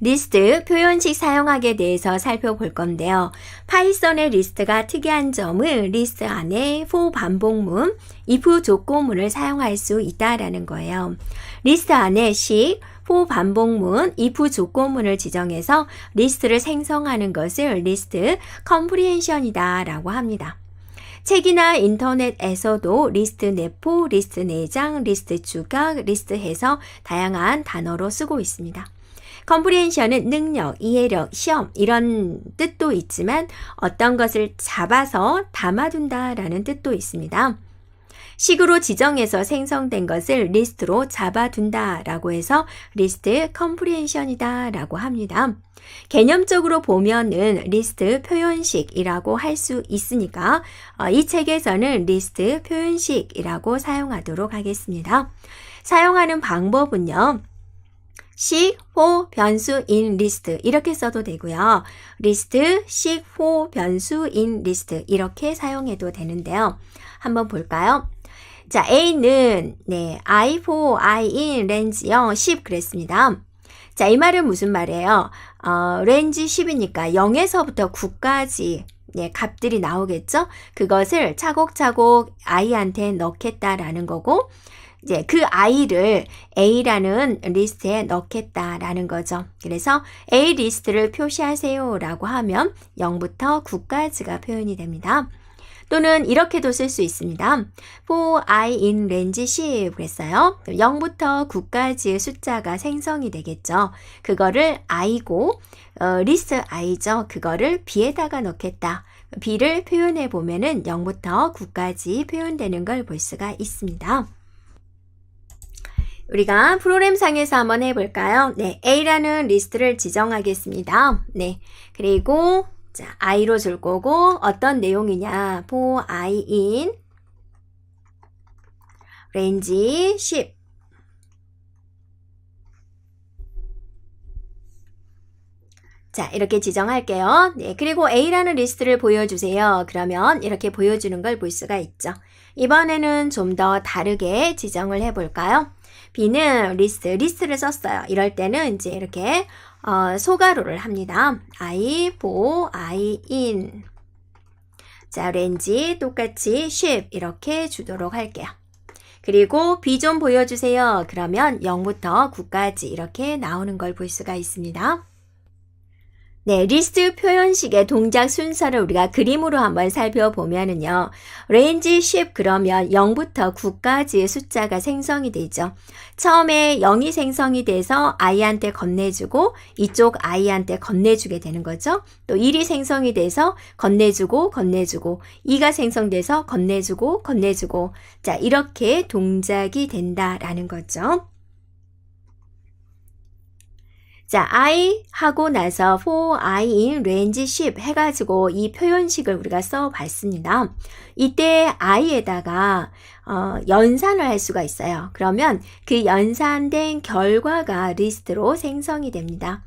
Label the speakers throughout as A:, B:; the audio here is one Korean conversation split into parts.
A: 리스트 표현식 사용하기에 대해서 살펴볼 건데요. 파이썬의 리스트가 특이한 점은 리스트 안에 for 반복문, if 조건문을 사용할 수 있다라는 거예요. 리스트 안에 식, for 반복문, if 조건문을 지정해서 리스트를 생성하는 것을 리스트 컴프리헨션이다 라고 합니다. 책이나 인터넷에서도 리스트 내포, 리스트 내장, 리스트 추격, 리스트 해서 다양한 단어로 쓰고 있습니다. 컴프리헨션은 능력, 이해력, 시험 이런 뜻도 있지만 어떤 것을 잡아서 담아둔다라는 뜻도 있습니다. 식으로 지정해서 생성된 것을 리스트로 잡아둔다라고 해서 리스트 컴프리헨션이다라고 합니다. 개념적으로 보면은 리스트 표현식이라고 할 수 있으니까 이 책에서는 리스트 표현식이라고 사용하도록 하겠습니다. 사용하는 방법은요. 식, for, 변수, in, list 이렇게 써도 되고요. 리스트, 식, for, 변수, in, list 이렇게 사용해도 되는데요. 한번 볼까요? 자, A는 I, for, I, in, range 0, 10 그랬습니다. 자, 이 말은 무슨 말이에요? range 10이니까 0에서부터 9까지 값들이 나오겠죠? 그것을 차곡차곡 I한테 넣겠다라는 거고 이제 그 I를 A라는 리스트에 넣겠다라는 거죠. 그래서 A 리스트를 표시하세요 라고 하면 0부터 9까지가 표현이 됩니다. 또는 이렇게도 쓸 수 있습니다. for I in range 10 그랬어요. 0부터 9까지의 숫자가 생성이 되겠죠. 그거를 I고 리스트 I죠. 그거를 B에다가 넣겠다. B를 표현해 보면은 0부터 9까지 표현되는 걸 볼 수가 있습니다. 우리가 프로그램상에서 한번 해볼까요? A라는 리스트를 지정하겠습니다. 그리고 자, I로 줄 거고 어떤 내용이냐? for I in range 10 자, 이렇게 지정할게요. 그리고 A라는 리스트를 보여주세요. 그러면 이렇게 보여주는 걸 볼 수가 있죠. 이번에는 좀 더 다르게 지정을 해볼까요? B는 리스트를 썼어요. 이럴 때는 이제 이렇게 소가로를 합니다. I, for, I, in. 자, range 똑같이 10 이렇게 주도록 할게요. 그리고 B 좀 보여주세요. 그러면 0부터 9까지 이렇게 나오는 걸 볼 수가 있습니다. 리스트 표현식의 동작 순서를 우리가 그림으로 한번 살펴보면은요. range 10 그러면 0부터 9까지의 숫자가 생성이 되죠. 처음에 0이 생성이 돼서 I한테 건네주고 이쪽 I한테 건네주게 되는 거죠. 또 1이 생성이 돼서 건네주고 2가 생성돼서 건네주고 자, 이렇게 동작이 된다라는 거죠. 자, I 하고 나서 for I in range 10 해가지고 이 표현식을 우리가 써봤습니다. 이때 I에다가 연산을 할 수가 있어요. 그러면 그 연산된 결과가 리스트로 생성이 됩니다.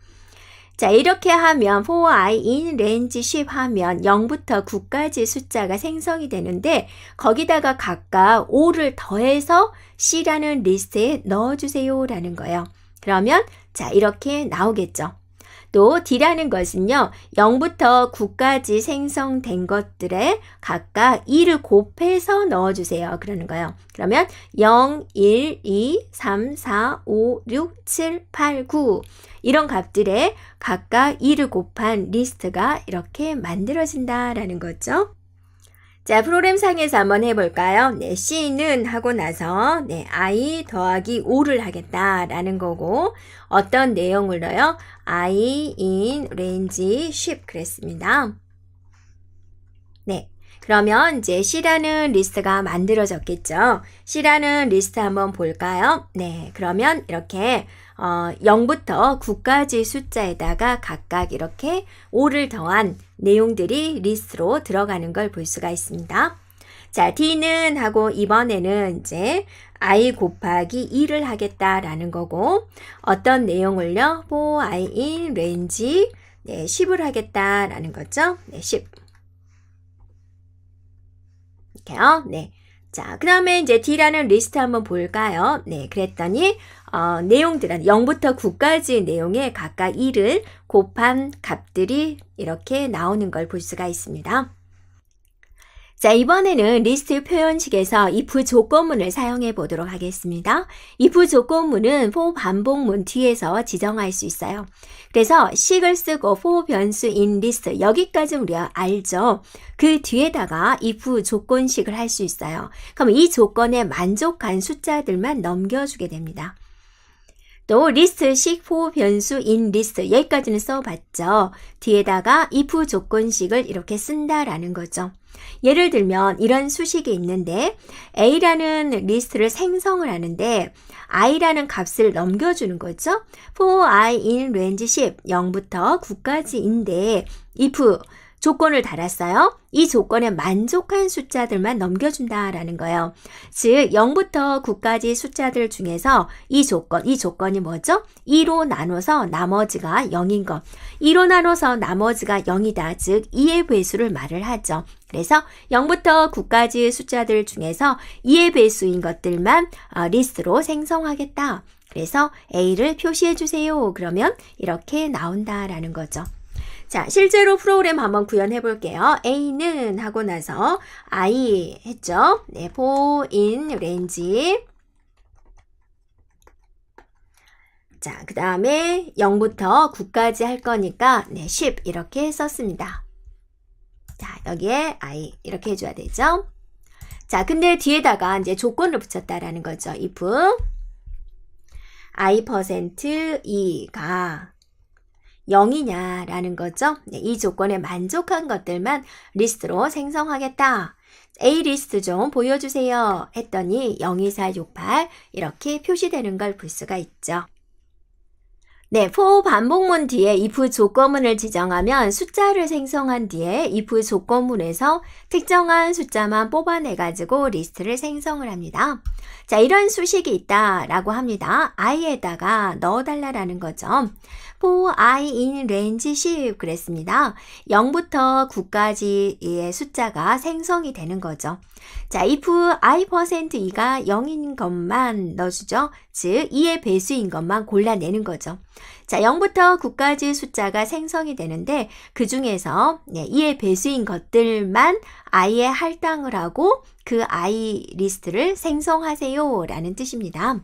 A: 자, 이렇게 하면 for I in range 10 하면 0부터 9까지 숫자가 생성이 되는데 거기다가 각각 5를 더해서 C라는 리스트에 넣어주세요 라는 거예요. 그러면 자, 이렇게 나오겠죠. 또 D라는 것은요. 0부터 9까지 생성된 것들에 각각 2를 곱해서 넣어주세요. 그러는 거예요. 그러면 0, 1, 2, 3, 4, 5, 6, 7, 8, 9 이런 값들에 각각 2를 곱한 리스트가 이렇게 만들어진다라는 거죠. 자, 프로그램상에서 한번 해볼까요? C는 하고 나서 I 더하기 5를 하겠다라는 거고 어떤 내용을 넣어요? I in range 10 그랬습니다. 그러면 이제 C라는 리스트가 만들어졌겠죠. C라는 리스트 한번 볼까요? 그러면 이렇게 0부터 9까지 숫자에다가 각각 이렇게 5를 더한 내용들이 리스트로 들어가는 걸 볼 수가 있습니다. 자, D는 하고 이번에는 이제 I 곱하기 2를 하겠다라는 거고 어떤 내용을요? for I in range 10을 하겠다라는 거죠. 10. 이렇게요. 자, 그 다음에 이제 D라는 리스트 한번 볼까요? 네, 그랬더니, 내용들은 0부터 9까지 내용에 각각 1을 곱한 값들이 이렇게 나오는 걸 볼 수가 있습니다. 자, 이번에는 리스트 표현식에서 if 조건문을 사용해 보도록 하겠습니다. if 조건문은 for 반복문 뒤에서 지정할 수 있어요. 그래서 식을 쓰고 for 변수 in list 여기까지 우리가 알죠. 그 뒤에다가 if 조건식을 할 수 있어요. 그럼 이 조건에 만족한 숫자들만 넘겨주게 됩니다. 또 리스트식 for 변수 in list 여기까지는 써봤죠. 뒤에다가 if 조건식을 이렇게 쓴다라는 거죠. 예를 들면 이런 수식이 있는데 A라는 리스트를 생성을 하는데 I라는 값을 넘겨주는 거죠. for I in range 10, 0부터 9까지인데 if 조건을 달았어요. 이 조건에 만족한 숫자들만 넘겨준다라는 거예요. 즉 0부터 9까지 숫자들 중에서 이 조건이 뭐죠? 2로 나눠서 나머지가 0인 것. 2로 나눠서 나머지가 0이다. 즉 2의 배수를 말을 하죠. 그래서 0부터 9까지 숫자들 중에서 2의 배수인 것들만 리스트로 생성하겠다. 그래서 A를 표시해 주세요. 그러면 이렇게 나온다라는 거죠. 자, 실제로 프로그램 한번 구현해 볼게요. A는 하고 나서 I 했죠. 네, for in range. 자, 그 다음에 0부터 9까지 할 거니까 네, 10 이렇게 썼습니다. 자, 여기에 I 이렇게 해줘야 되죠. 자, 근데 뒤에다가 이제 조건을 붙였다라는 거죠. if I%E가 0이냐라는 거죠. 네, 이 조건에 만족한 것들만 리스트로 생성하겠다. A 리스트 좀 보여주세요. 했더니 0, 2, 4, 6, 8 이렇게 표시되는 걸 볼 수가 있죠. 네, for 반복문 뒤에 if 조건문을 지정하면 숫자를 생성한 뒤에 if 조건문에서 특정한 숫자만 뽑아내가지고 리스트를 생성을 합니다. 자, 이런 수식이 있다라고 합니다. i에다가 넣어달라는 거죠. for I in range 10 그랬습니다. 0부터 9까지의 숫자가 생성이 되는 거죠. 자, if I%E가 0인 것만 넣어주죠. 즉 2의 배수인 것만 골라내는 거죠. 자, 0부터 9까지 숫자가 생성이 되는데 그 중에서 2의 배수인 것들만 I에 할당을 하고 그 I 리스트를 생성하세요 라는 뜻입니다.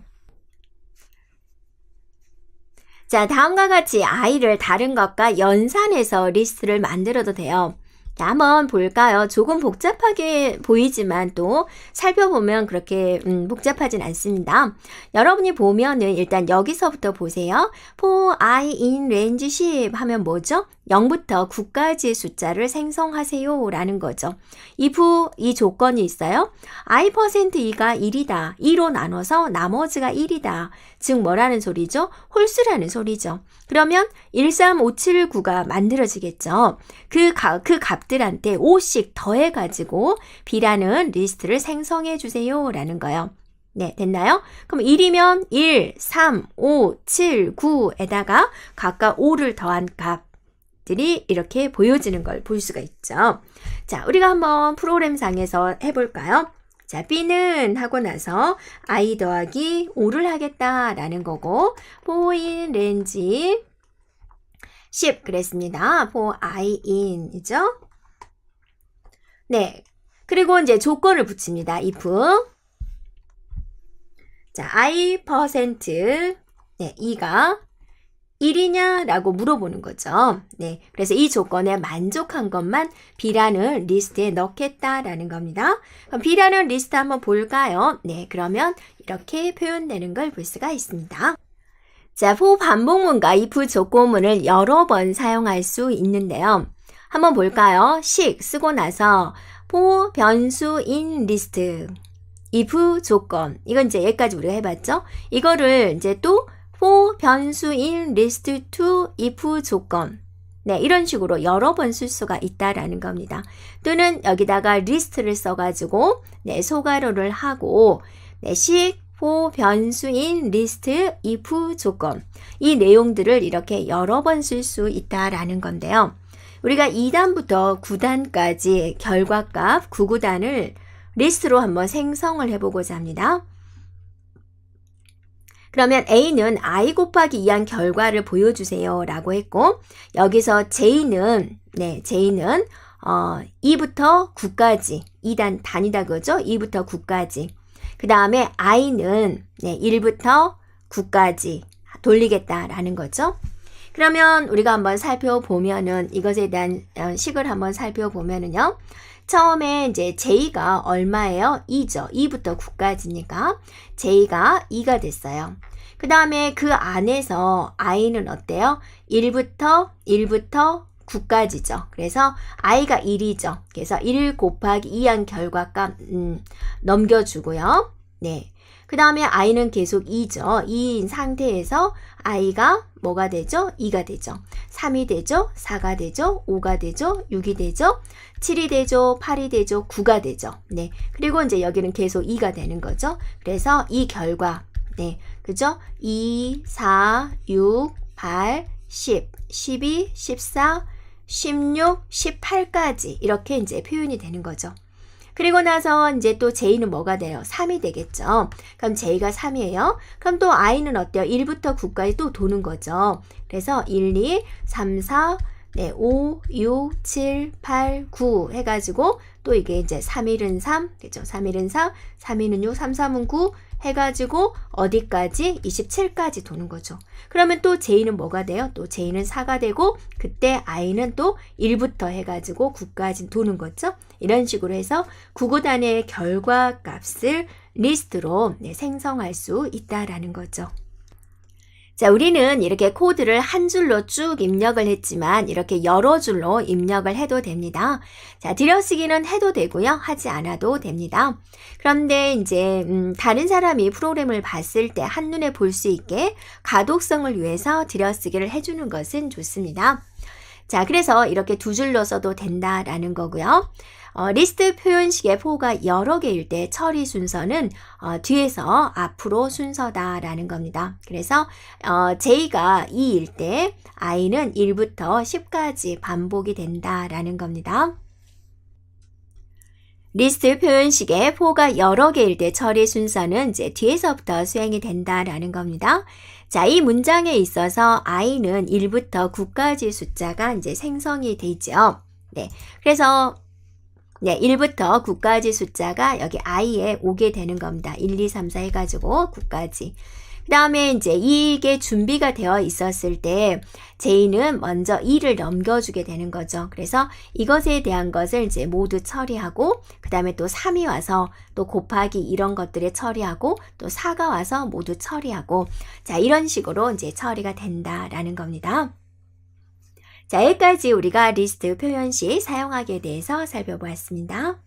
A: 자, 다음과 같이 I를 다른 것과 연산해서 리스트를 만들어도 돼요. 자, 한번 볼까요? 조금 복잡하게 보이지만 또 살펴보면 그렇게 복잡하진 않습니다. 여러분이 보면은 일단 여기서부터 보세요. for I in range 10 하면 뭐죠? 0부터 9까지 숫자를 생성하세요 라는 거죠. if 이 조건이 있어요. I%E가 1이다. 2로 나눠서 나머지가 1이다. 즉 뭐라는 소리죠? 홀수라는 소리죠. 그러면 1, 3, 5, 7, 9가 만들어지겠죠. 그 값들한테 5씩 더해가지고 B라는 리스트를 생성해 주세요 라는 거예요. 네, 됐나요? 그럼 1이면 1, 3, 5, 7, 9에다가 각각 5를 더한 값들이 이렇게 보여지는 걸 볼 수가 있죠. 자, 우리가 한번 프로그램상에서 해볼까요? 자, B는 하고 나서 I 더하기 5를 하겠다라는 거고 for in range 10 그랬습니다. for I in 이죠? 네, 그리고 이제 조건을 붙입니다. if 자, I% 네, E가 1이냐? 라고 물어보는 거죠. 네, 그래서 이 조건에 만족한 것만 B라는 리스트에 넣겠다라는 겁니다. 그럼 B라는 리스트 한번 볼까요? 네, 그러면 이렇게 표현되는 걸 볼 수가 있습니다. 자, for 반복문과 if 조건문을 여러 번 사용할 수 있는데요. 한번 볼까요? 식 쓰고 나서 for 변수 in list if 조건 이건 이제 여기까지 우리가 해봤죠? 이거를 이제 또 for 변수 in list to if 조건 네, 이런 식으로 여러 번 쓸 수가 있다라는 겁니다. 또는 여기다가 리스트를 써가지고 네, 소괄호를 하고 네, 식 for 변수 in list if 조건 이 내용들을 이렇게 여러 번 쓸 수 있다라는 건데요. 우리가 2단부터 9단까지 결과값 9구단을 리스트로 한번 생성을 해보고자 합니다. 그러면 A는 I 곱하기 2한 결과를 보여주세요 라고 했고, 여기서 J는 2부터 9까지 2단 단위다 그죠? 2부터 9까지. 그 다음에 I는 1부터 9까지 돌리겠다라는 거죠. 그러면 우리가 한번 살펴보면은 이것에 대한 식을 한번 살펴보면은요. 처음에 이제 J가 얼마예요? 2죠. 2부터 9까지니까 J가 2가 됐어요. 그 다음에 그 안에서 I는 어때요? 1부터 9까지죠. 그래서 I가 1이죠. 그래서 1 곱하기 2한 결과값 넘겨주고요. 네. 그 다음에 I는 계속 2죠. 2인 상태에서 I가 뭐가 되죠? 2가 되죠. 3이 되죠. 4가 되죠. 5가 되죠. 6이 되죠. 7이 되죠. 8이 되죠. 9가 되죠. 네. 그리고 이제 여기는 계속 2가 되는 거죠. 그래서 이 결과, 네. 그죠? 2, 4, 6, 8, 10, 12, 14, 16, 18까지 이렇게 이제 표현이 되는 거죠. 그리고 나서 이제 또 J는 뭐가 돼요? 3이 되겠죠. 그럼 J가 3이에요. 그럼 또 I는 어때요? 1부터 9까지 또 도는 거죠. 그래서 1, 2, 3, 4, 5, 6, 7, 8, 9 해가지고 또 이게 이제 3일은 3, 그죠? 3일은 3, 3일은 6, 3, 3은 9 해가지고 어디까지? 27까지 도는 거죠. 그러면 또 J는 뭐가 돼요? 또 J는 4가 되고 그때 I는 또 1부터 해가지고 9까지 도는 거죠. 이런 식으로 해서 구구단의 결과 값을 리스트로 생성할 수 있다라는 거죠. 자, 우리는 이렇게 코드를 한 줄로 쭉 입력을 했지만 이렇게 여러 줄로 입력을 해도 됩니다. 자, 들여쓰기는 해도 되고요. 하지 않아도 됩니다. 그런데 이제 다른 사람이 프로그램을 봤을 때 한눈에 볼 수 있게 가독성을 위해서 들여쓰기를 해주는 것은 좋습니다. 자, 그래서 이렇게 두 줄로 써도 된다라는 거고요. 리스트 표현식의 포가 여러 개일 때 처리 순서는 뒤에서 앞으로 순서다라는 겁니다. 그래서 J가 2일 때 I는 1부터 10까지 반복이 된다라는 겁니다. 리스트 표현식의 포가 여러 개일 때 처리 순서는 이제 뒤에서부터 수행이 된다라는 겁니다. 자, 이 문장에 있어서 I는 1부터 9까지 숫자가 이제 생성이 되죠. 네. 그래서 1부터 9까지 숫자가 여기 I에 오게 되는 겁니다. 1, 2, 3, 4 해가지고 9까지. 그 다음에 이제 이게 준비가 되어 있었을 때 J는 먼저 2를 넘겨주게 되는 거죠. 그래서 이것에 대한 것을 이제 모두 처리하고 그 다음에 또 3이 와서 또 곱하기 이런 것들을 처리하고 또 4가 와서 모두 처리하고 자, 이런 식으로 이제 처리가 된다라는 겁니다. 자, 여기까지 우리가 리스트 표현식 사용하기에 대해서 살펴보았습니다.